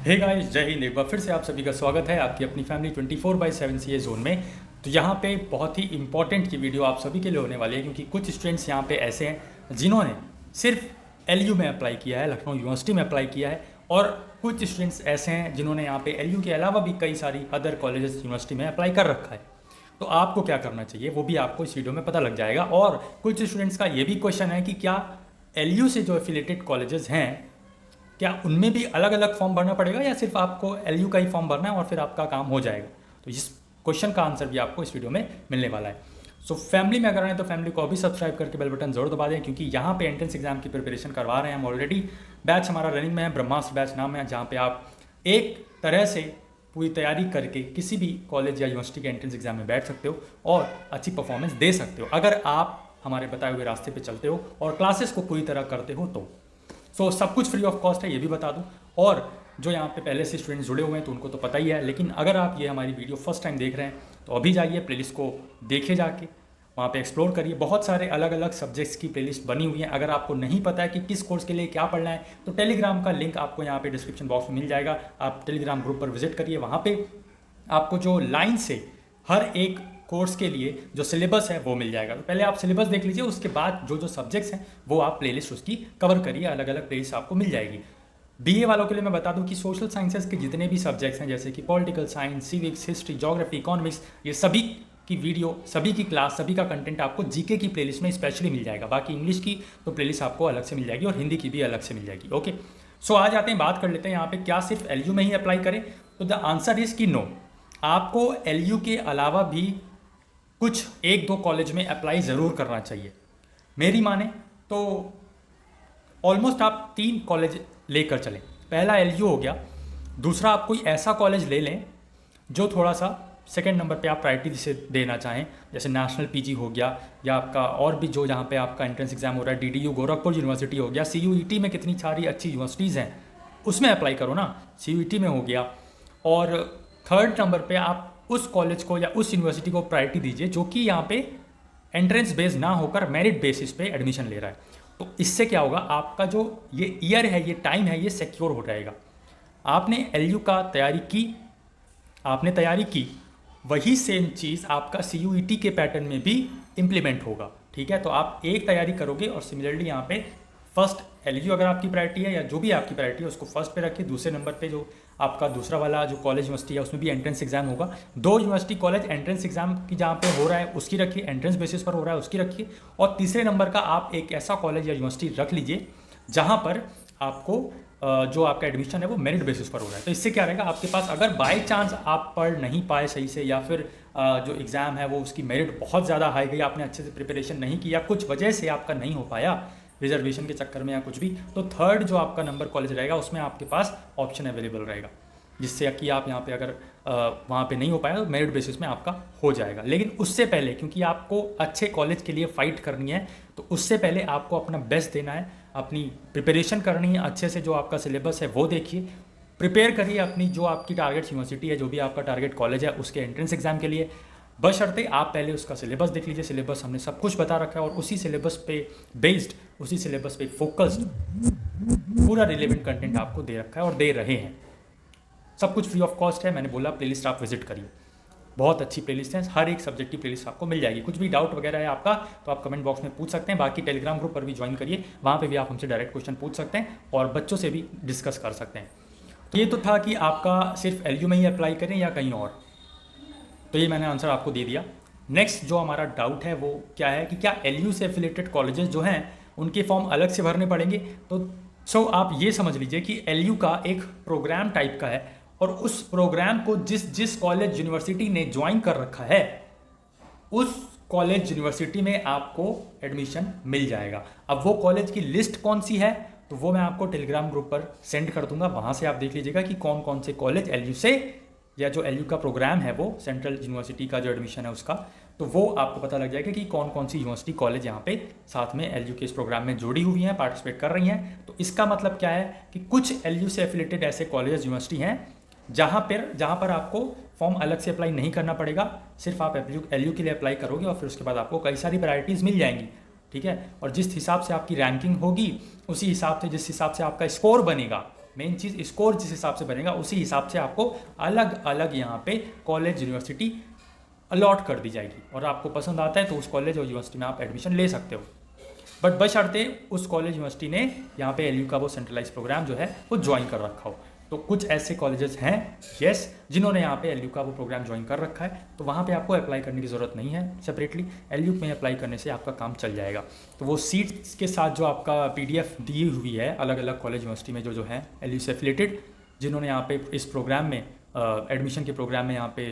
Hey guys, जय हिंद। एक बार फिर से आप सभी का स्वागत है आपकी अपनी फैमिली 24/7 सीए जोन में। तो यहाँ पे बहुत ही इंपॉर्टेंट की वीडियो आप सभी के लिए होने वाली है, क्योंकि कुछ स्टूडेंट्स यहाँ पे ऐसे हैं जिन्होंने सिर्फ एलयू में अप्लाई किया है, लखनऊ यूनिवर्सिटी में अप्लाई किया है, और कुछ स्टूडेंट्स ऐसे हैं जिन्होंने यहाँ पे एलयू के अलावा भी कई सारी अदर कॉलेजेस यूनिवर्सिटी में अप्लाई कर रखा है। तो आपको क्या करना चाहिए वो भी आपको इस वीडियो में पता लग जाएगा। और कुछ स्टूडेंट्स का ये भी क्वेश्चन है कि क्या एलयू से जो एफिलेटेड कॉलेजेस हैं, क्या उनमें भी अलग अलग फॉर्म भरना पड़ेगा या सिर्फ आपको एलयू का ही फॉर्म भरना है और फिर आपका काम हो जाएगा। तो इस क्वेश्चन का आंसर भी आपको इस वीडियो में मिलने वाला है। सो फैमिली में अगर आए तो फैमिली को अभी सब्सक्राइब करके बेल बटन जरूर दबा दें, क्योंकि यहाँ पे एंट्रेंस एग्जाम की प्रिपरेशन करवा रहे हैं हम ऑलरेडी। बैच हमारा रनिंग में है, ब्रह्मास्त्र बैच नाम है, जहाँ पे आप एक तरह से पूरी तैयारी करके किसी भी कॉलेज या यूनिवर्सिटी के एंट्रेंस एग्जाम में बैठ सकते हो और अच्छी परफॉर्मेंस दे सकते हो, अगर आप हमारे बताए हुए रास्ते पे चलते हो और क्लासेस को पूरी तरह करते हो तो। सब कुछ फ्री ऑफ कॉस्ट है, ये भी बता दूं। और जो यहाँ पे पहले से स्टूडेंट्स जुड़े हुए हैं तो उनको तो पता ही है, लेकिन अगर आप ये हमारी वीडियो फर्स्ट टाइम देख रहे हैं तो अभी जाइए प्लेलिस्ट को देखे, जाके वहाँ पे एक्सप्लोर करिए। बहुत सारे अलग अलग सब्जेक्ट्स की प्लेलिस्ट बनी हुई है। अगर आपको नहीं पता है कि किस कोर्स के लिए क्या पढ़ना है तो टेलीग्राम का लिंक आपको यहाँ पे डिस्क्रिप्शन बॉक्स में मिल जाएगा। आप टेलीग्राम ग्रुप पर विजिट करिए, वहाँ पे आपको जो लाइन से हर एक कोर्स के लिए जो सिलेबस है वो मिल जाएगा। तो पहले आप सिलेबस देख लीजिए, उसके बाद जो जो सब्जेक्ट्स हैं वो आप प्लेलिस्ट उसकी कवर करिए, अलग अलग प्लेलिस्ट आपको मिल जाएगी। बीए वालों के लिए मैं बता दूं कि सोशल साइंसेस के जितने भी सब्जेक्ट्स हैं, जैसे कि political science, civics, history, geography, economics, ये सभी की वीडियो, सभी की क्लास, सभी का कंटेंट आपको जीके की प्लेलिस्ट में स्पेशली मिल जाएगा। बाकी इंग्लिश की तो प्लेलिस्ट आपको अलग से मिल जाएगी और हिंदी की भी अलग से मिल जाएगी। ओके, आ जाते हैं, बात कर लेते हैं यहाँ पे क्या सिर्फ एलयू में ही अप्लाई करें। तो द आंसर इज कि नो, आपको एलयू के अलावा भी कुछ एक दो कॉलेज में अप्लाई ज़रूर करना चाहिए। मेरी माने तो ऑलमोस्ट आप 3 कॉलेज लेकर चलें। पहला एलयू हो गया, दूसरा आप कोई ऐसा कॉलेज ले लें जो थोड़ा सा सेकंड नंबर पे आप प्रायोरिटी से देना चाहें, जैसे नेशनल पीजी हो गया, या आपका और भी जो जहाँ पे आपका एंट्रेंस एग्जाम हो रहा है, डीडीयू गोरखपुर यूनिवर्सिटी हो गया, सीयूईटी में कितनी सारी अच्छी यूनिवर्सिटीज़ हैं उसमें अप्लाई करो ना, सीयूईटी में हो गया। और थर्ड नंबर पे आप उस कॉलेज को या उस यूनिवर्सिटी को प्रायोरिटी दीजिए जो कि यहाँ पे एंट्रेंस बेस्ड ना होकर मेरिट बेसिस पे एडमिशन ले रहा है। तो इससे क्या होगा, आपका जो ये ईयर है, ये टाइम है, ये सिक्योर हो जाएगा। आपने एलयू का तैयारी की, आपने तैयारी की, वही सेम चीज़ आपका सीयूईटी के पैटर्न में भी इम्प्लीमेंट होगा। ठीक है, तो आप एक तैयारी करोगे और सिमिलरली यहाँ पे फर्स्ट एलयू अगर आपकी प्रायोरिटी है या जो भी आपकी प्रायोरिटी है उसको फर्स्ट पे रखिए। दूसरे नंबर पे जो आपका दूसरा वाला जो कॉलेज यूनिवर्सिटी है उसमें भी एंट्रेंस एग्जाम होगा। 2 यूनिवर्सिटी कॉलेज एंट्रेंस एग्जाम की जहाँ पे हो रहा है उसकी रखिए, एंट्रेंस बेसिस पर हो रहा है उसकी रखिए। और तीसरे नंबर का आप एक ऐसा कॉलेज या यूनिवर्सिटी रख लीजिए जहाँ पर आपको जो आपका एडमिशन है वो मेरिट बेसिस पर हो रहा है। तो इससे क्या रहेगा, आपके पास अगर बाय चांस आप पढ़ नहीं पाए सही से, या फिर जो एग्ज़ाम है वो उसकी मेरिट बहुत ज़्यादा हाई गई, आपने अच्छे से प्रिपरेशन नहीं किया, कुछ वजह से आपका नहीं हो पाया रिजर्वेशन के चक्कर में या कुछ भी, तो थर्ड जो आपका नंबर कॉलेज रहेगा उसमें आपके पास ऑप्शन अवेलेबल रहेगा, जिससे कि आप यहाँ पे अगर वहाँ पे नहीं हो पाया तो मेरिट बेसिस में आपका हो जाएगा। लेकिन उससे पहले, क्योंकि आपको अच्छे कॉलेज के लिए फ़ाइट करनी है, तो उससे पहले आपको अपना बेस्ट देना है, अपनी प्रिपरेशन करनी है अच्छे से। जो आपका सिलेबस है वो देखिए, प्रिपेयर करिए अपनी जो आपकी टारगेट यूनिवर्सिटी है, जो भी आपका टारगेट कॉलेज है, उसके एंट्रेंस एग्जाम के लिए। बशर्ते आप पहले उसका सिलेबस देख लीजिए। सिलेबस हमने सब कुछ बता रखा है और उसी सिलेबस पे बेस्ड, उसी सिलेबस पे फोकस्ड पूरा रिलेवेंट कंटेंट आपको दे रखा है और दे रहे हैं। सब कुछ फ्री ऑफ कॉस्ट है, मैंने बोला प्लेलिस्ट आप विजिट करिए, बहुत अच्छी प्लेलिस्ट है, हर एक सब्जेक्ट की प्लेलिस्ट आपको मिल जाएगी। कुछ भी डाउट वगैरह है आपका तो आप कमेंट बॉक्स में पूछ सकते हैं। बाकी टेलीग्राम ग्रुप पर भी ज्वाइन करिए, वहाँ पे भी आप हमसे डायरेक्ट क्वेश्चन पूछ सकते हैं और बच्चों से भी डिस्कस कर सकते हैं। तो ये तो था कि आपका सिर्फ एलयू में ही अप्लाई करें या कहीं और, तो ये मैंने आंसर आपको दे दिया। नेक्स्ट जो हमारा डाउट है वो क्या है कि क्या एलयू से एफिलेटेड कॉलेजेस जो हैं उनके फॉर्म अलग से भरने पड़ेंगे। तो आप ये समझ लीजिए कि एलयू का एक प्रोग्राम टाइप का है और उस प्रोग्राम को जिस जिस कॉलेज यूनिवर्सिटी ने ज्वाइन कर रखा है उस कॉलेज यूनिवर्सिटी में आपको एडमिशन मिल जाएगा। अब वो कॉलेज की लिस्ट कौन सी है तो वो मैं आपको टेलीग्राम ग्रुप पर सेंड कर दूंगा, वहाँ से आप देख लीजिएगा कि कौन कौन से कॉलेज एलयू से, या जो एलयू का प्रोग्राम है वो सेंट्रल यूनिवर्सिटी का जो एडमिशन है उसका, तो वो आपको पता लग जाएगा कि कौन कौन सी यूनिवर्सिटी कॉलेज यहाँ पे साथ में एलयू के इस प्रोग्राम में जुड़ी हुई हैं, पार्टिसिपेट कर रही हैं। तो इसका मतलब क्या है कि कुछ एलयू से एफिलेटेड ऐसे कॉलेज यूनिवर्सिटी हैं जहाँ पर आपको फॉर्म अलग से अप्लाई नहीं करना पड़ेगा, सिर्फ आप एलयू के लिए अप्लाई करोगे और फिर उसके बाद आपको कई सारी प्रायोरिटीज़ मिल जाएंगी। ठीक है, और जिस हिसाब से आपकी रैंकिंग होगी उसी हिसाब से, जिस हिसाब से आपका स्कोर बनेगा, मेन चीज़ स्कोर जिस हिसाब से बनेगा उसी हिसाब से आपको अलग अलग यहाँ पे कॉलेज यूनिवर्सिटी अलॉट कर दी जाएगी, और आपको पसंद आता है तो उस कॉलेज और यूनिवर्सिटी में आप एडमिशन ले सकते हो। बट बशर्ते उस कॉलेज यूनिवर्सिटी ने यहाँ पे एलयू का वो सेंट्रलाइज प्रोग्राम जो है वो ज्वाइन कर रखा हो। तो कुछ ऐसे कॉलेजेस हैं यस जिन्होंने यहाँ पे एलयू का वो प्रोग्राम ज्वाइन कर रखा है, तो वहाँ पे आपको अप्लाई करने की ज़रूरत नहीं है सेपरेटली। एलयू में अप्लाई करने से आपका काम चल जाएगा। तो वो सीट्स के साथ जो आपका PDF दी हुई है अलग अलग कॉलेज यूनिवर्सिटी में जो है एलयू से एफिलेटेड, जिन्होंने यहाँ पे इस प्रोग्राम में एडमिशन के प्रोग्राम में यहाँ पे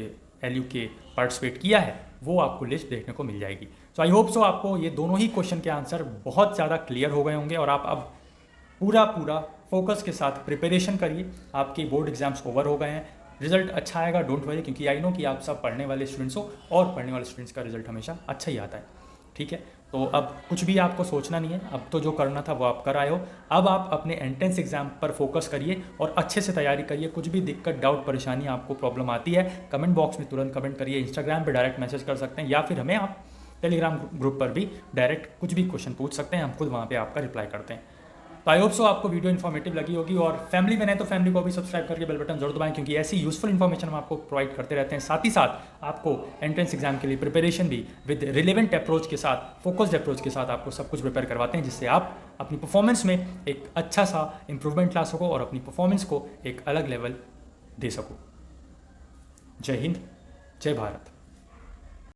एलयू के पार्टिसिपेट किया है, वो आपको लिस्ट देखने को मिल जाएगी। सो आई होप सो आपको ये दोनों ही क्वेश्चन के आंसर बहुत ज़्यादा क्लियर हो गए होंगे और आप अब पूरा फोकस के साथ प्रिपरेशन करिए। आपके बोर्ड एग्जाम्स ओवर हो गए हैं, रिजल्ट अच्छा आएगा, डोंट वरी, क्योंकि आई नो कि आप सब पढ़ने वाले स्टूडेंट्स हो और पढ़ने वाले स्टूडेंट्स का रिजल्ट हमेशा अच्छा ही आता है। ठीक है, तो अब कुछ भी आपको सोचना नहीं है, अब तो जो करना था वो आप कर आए हो। अब आप अपने एंट्रेंस एग्जाम पर फोकस करिए और अच्छे से तैयारी करिए। कुछ भी दिक्कत, डाउट, परेशानी आपको प्रॉब्लम आती है, कमेंट बॉक्स में तुरंत कमेंट करिए, इंस्टाग्राम पर डायरेक्ट मैसेज कर सकते हैं, या फिर हमें आप टेलीग्राम ग्रुप पर भी डायरेक्ट कुछ भी क्वेश्चन पूछ सकते हैं, हम खुद वहाँ पर आपका रिप्लाई करते हैं। तो आई होप सो आपको वीडियो इन्फॉर्मेटिव लगी होगी, और फैमिली में नहीं तो फैमिली को भी सब्सक्राइब करके बेल बटन जरूर दबाएं, क्योंकि ऐसी यूजफुल इन्फॉर्मेशन हम आपको प्रोवाइड करते रहते हैं। साथ ही साथ आपको एंट्रेंस एग्जाम के लिए प्रिपरेशन भी विद रिलेवेंट अप्रोच के साथ, फोकस्ड अप्रोच के साथ आपको सब कुछ प्रिपेयर करवाते हैं, जिससे आप अपनी परफॉर्मेंस में एक अच्छा सा इंप्रूवमेंट ला सको और अपनी परफॉर्मेंस को एक अलग लेवल दे सको। जय हिंद, जय भारत।